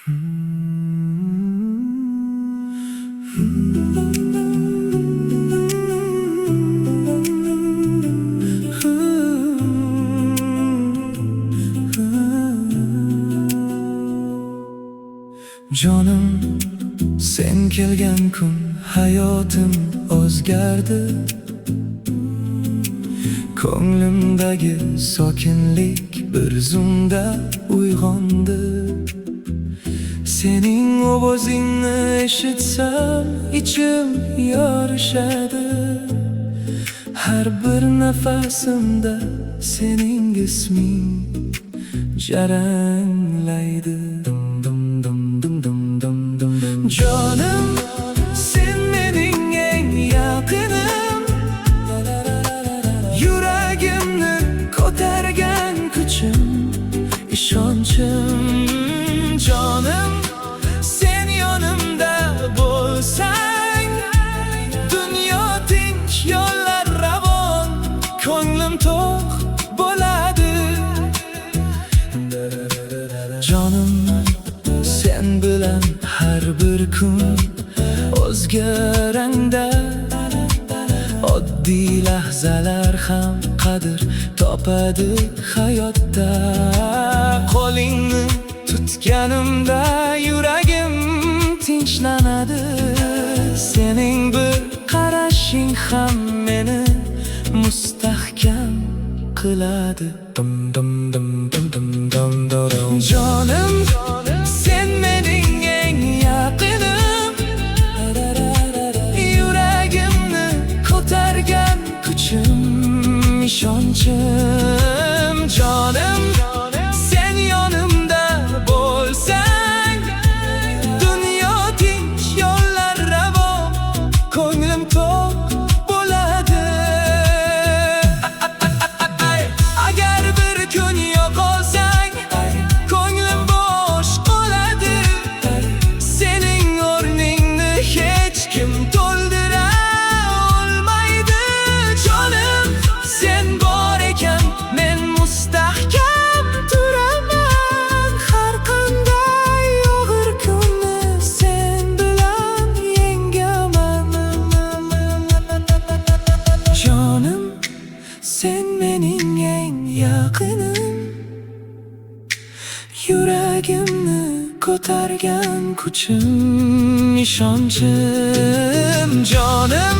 Jonim, sen kelgan kun hayotim o'zgardi. Ko'nglimdagi sokinlik bir zumda uyg'ondi. Sening ovozingni eshitsam ichim yorishadi. Har bir nafasimda sening isming jaranglaydi. Jonim, sen mening eng yaqinim, yuragimni ko'targan kuchim, ishonchim. Jonim, sen yonimda bo'lsang, dunyo tinch, yo'llar ravon, ko'nglim to'q bo'ladi. Jonim, sen bilan har bir kun o'zga rangda, oddiy lahzalar ham qadr topadi hayotda. Qo'lingni tutganimda yuragim tinchlanadi. Sening bir qarashing ham meni mustahkam qiladi. Jonim, sen mening eng yaqinim, yuragimni ko'targan kuchim, ishonchim. Jonim, sen yonimda bo'lsang, dunyo tinch, yo'llar ravon, ko'nglim to'q bo'ladi. Agar bir kun yo'qolsang, ko'nglim bo'sh qoladi. Sening o'rningni hech kim to'ldira olmaydi. Jonim, sen bor ekan men mustahkam turaman. Har qanday og'ir kunni sen bilan yengaman. Jonim, sen mening eng yaqinim, yuragimni ko'targan kuchim, ishonchim. Jonim,